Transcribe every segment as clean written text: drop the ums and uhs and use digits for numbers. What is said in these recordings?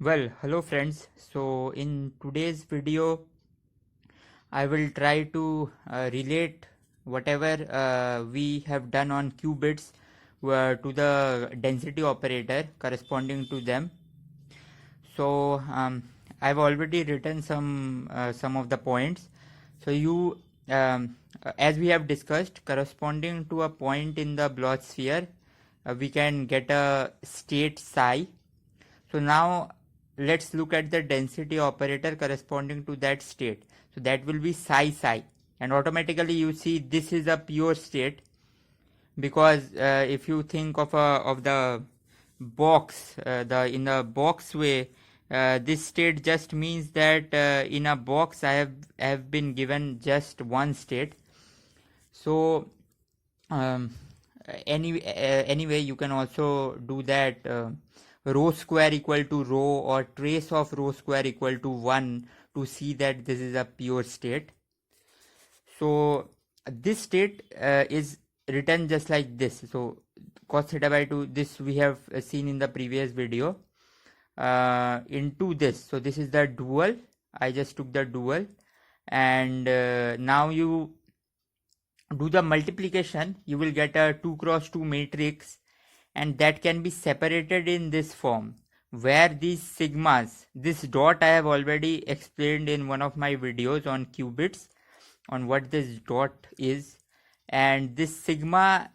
Well, hello friends. So in today's video, I will try to relate whatever we have done on qubits to the density operator corresponding to them. So I've already written some of the points. So as we have discussed, corresponding to a point in the Bloch sphere, we can get a state psi. So now let's look at the density operator corresponding to that state. So that will be psi psi, and automatically you see this is a pure state, because if you think of the box, the in the box way, this state just means that in a box I have been given just one state. So um, anyway you can also do that, rho square equal to rho or trace of rho square equal to 1 to see that this is a pure state. So this state is written just like this. So cos theta by 2, this we have seen in the previous video, into this. So this is the dual. I just took the dual, and now you do the multiplication, you will get a 2 cross 2 matrix, and that can be separated in this form, where these sigmas, this dot I have already explained in one of my videos on qubits on what this dot is, and this sigmas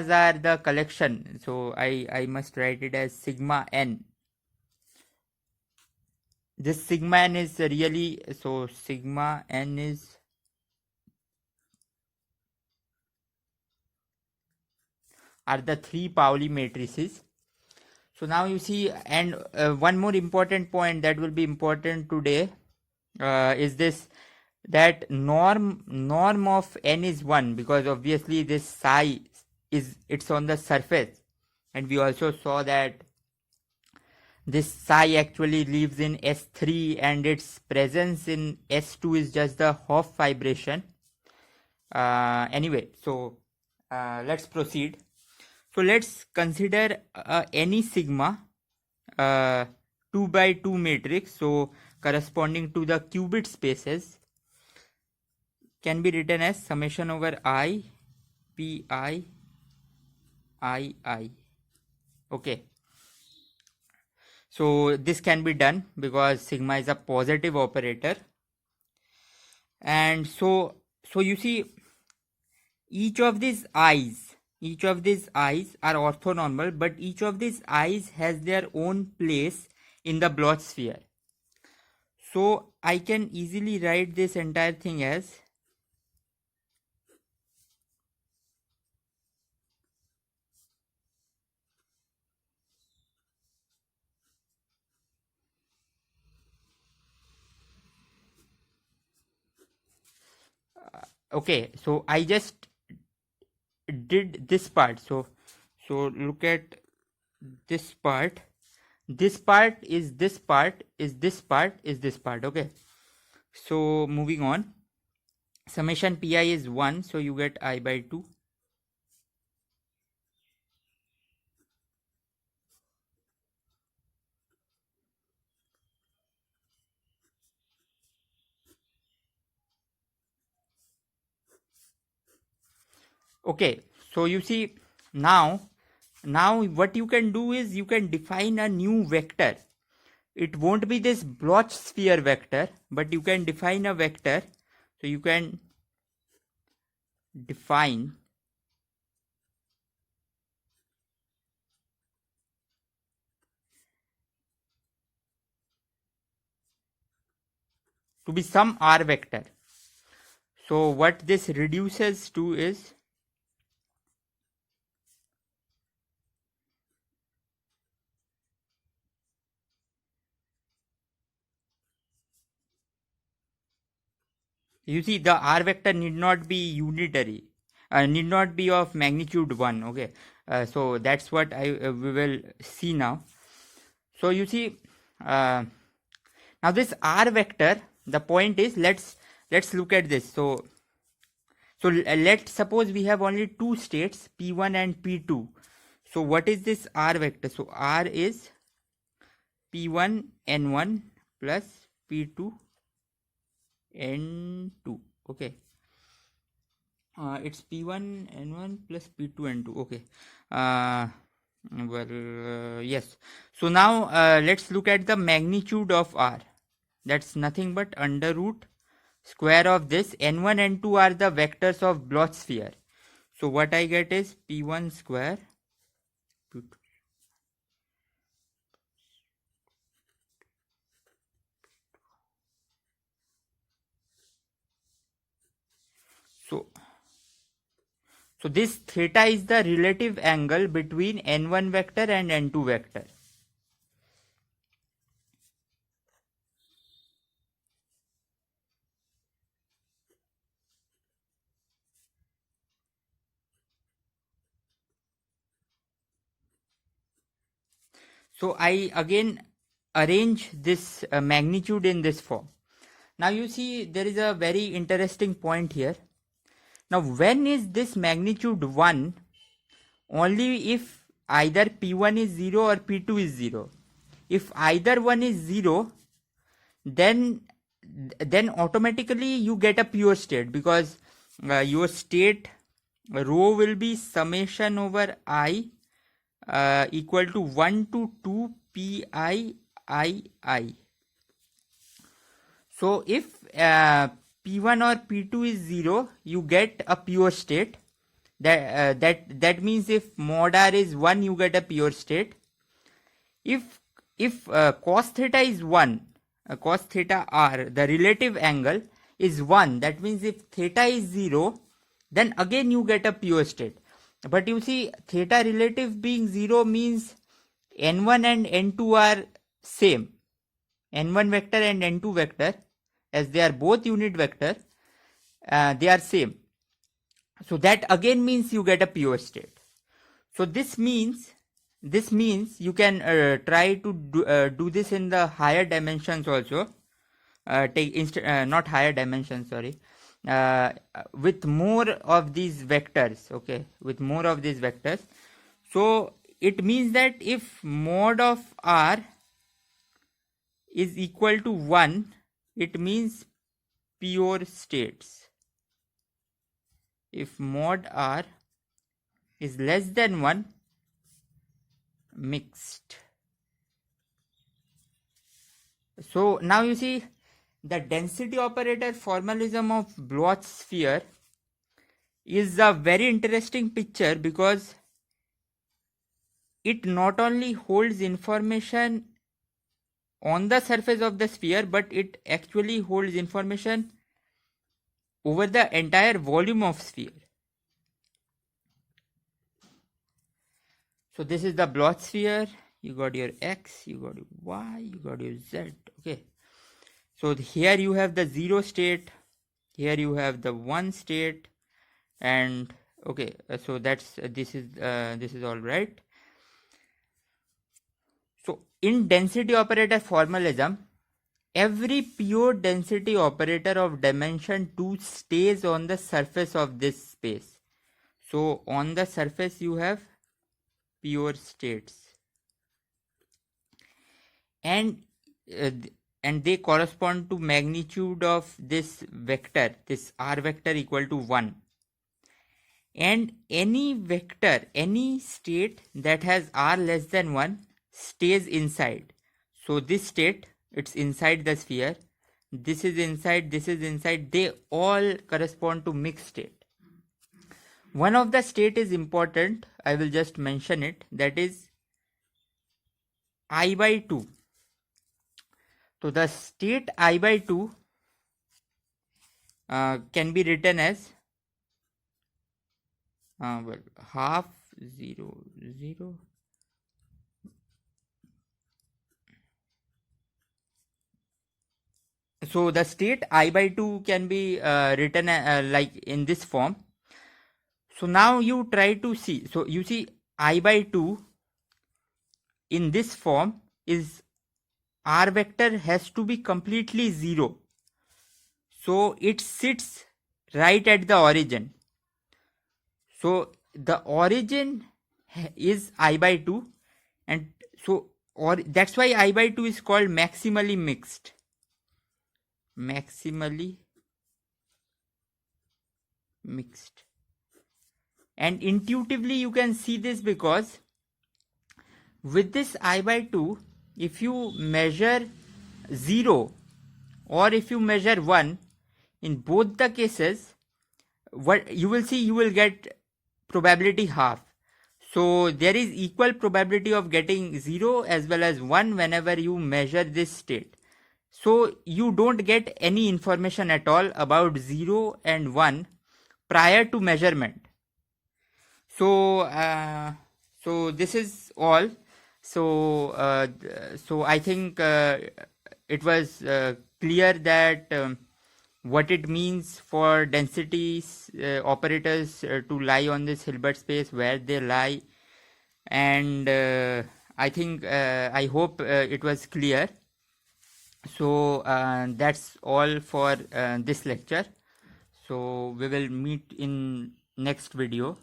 are the collection. So I must write it as sigma n. This sigma n is really, so sigma n is are the three Pauli matrices. So now you see, and one more important point that will be important today is this, that norm of n is 1, because obviously this psi it's on the surface, and we also saw that this psi actually lives in S3 and its presence in S2 is just the Hopf vibration. Anyway, so let's proceed. So let's consider any sigma 2 by 2 matrix, so corresponding to the qubit spaces, can be written as summation over I pi I. Okay, so this can be done because sigma is a positive operator, and so you see each of these i's are orthonormal, but each of these i's has their own place in the Bloch sphere. So I can easily write this entire thing as okay. So I just did this part. So look at this part. This part is this part is this part is this part. Okay. So moving on, summation pi is 1, so you get I by 2. Okay, so you see, now what you can do is you can define a new vector. It won't be this Bloch sphere vector, but you can define a vector. So you can define to be some r vector. So what this reduces to is, you see, the r vector need not be unitary, need not be of magnitude 1. Okay, so that's what we will see now. So you see, now this r vector, the point is, let's look at this. So let's suppose we have only two states, p1 and p2. So what is this r vector? So r is P1 N1 plus P2 N2. Okay. It's P1 N1 plus P2 N2. Okay. Yes. So now let's look at the magnitude of R. That's nothing but under root square of this. N1 N2 are the vectors of Bloch sphere. So what I get is P1 square. So this theta is the relative angle between N1 vector and N2 vector. So I again arrange this magnitude in this form. Now you see there is a very interesting point here. Now when is this magnitude 1? Only if either P1 is 0 or P2 is 0. If either one is 0, then automatically you get a pure state, because your state rho will be summation over I equal to 1 to 2 pi I. So if P1 or P2 is 0, you get a pure state. That means if mod R is 1, you get a pure state. If cos theta is 1, cos theta R, the relative angle is 1, that means if theta is 0, then again you get a pure state. But you see, theta relative being 0 means N1 and N2 are same. N1 vector and N2 vector, as they are both unit vector, they are same. So that again means you get a pure state. So this means you can try to do this in the higher dimensions also. Not higher dimensions, sorry. With more of these vectors, okay, with more of these vectors. So it means that if mod of R is equal to 1, it means pure states. If mod R is less than 1, mixed. So now you see the density operator formalism of Bloch sphere is a very interesting picture, because it not only holds information on the surface of the sphere, but it actually holds information over the entire volume of sphere. So this is the Bloch sphere. You got your X, you got your Y, you got your Z. Okay. So here you have the 0 state, here you have the 1 state, and okay, so that's this is all right. So in density operator formalism, every pure density operator of dimension 2 stays on the surface of this space. So on the surface you have pure states, and they correspond to magnitude of this vector, this R vector equal to 1. And any vector, any state that has R less than 1 stays inside. So this state, it's inside the sphere. This is inside, this is inside. They all correspond to mixed state. One of the state is important. I will just mention it. That is I by 2. So the state I by 2 can be written as half 0 0. So the state I by 2 can be written like in this form. So now you try to see. So you see I by 2 in this form is R vector has to be completely 0. So it sits right at the origin. So the origin is I by 2, and so or that's why I by 2 is called maximally mixed. Maximally mixed. And intuitively you can see this, because with this I by 2, if you measure 0 or if you measure 1, in both the cases, what you will see, you will get probability half. So there is equal probability of getting 0 as well as 1 whenever you measure this state. So you don't get any information at all about 0 and 1 prior to measurement. So this is all. So I think it was clear that what it means for densities operators to lie on this Hilbert space, where they lie, and I think I hope it was clear. So that's all for this lecture. So we will meet in next video.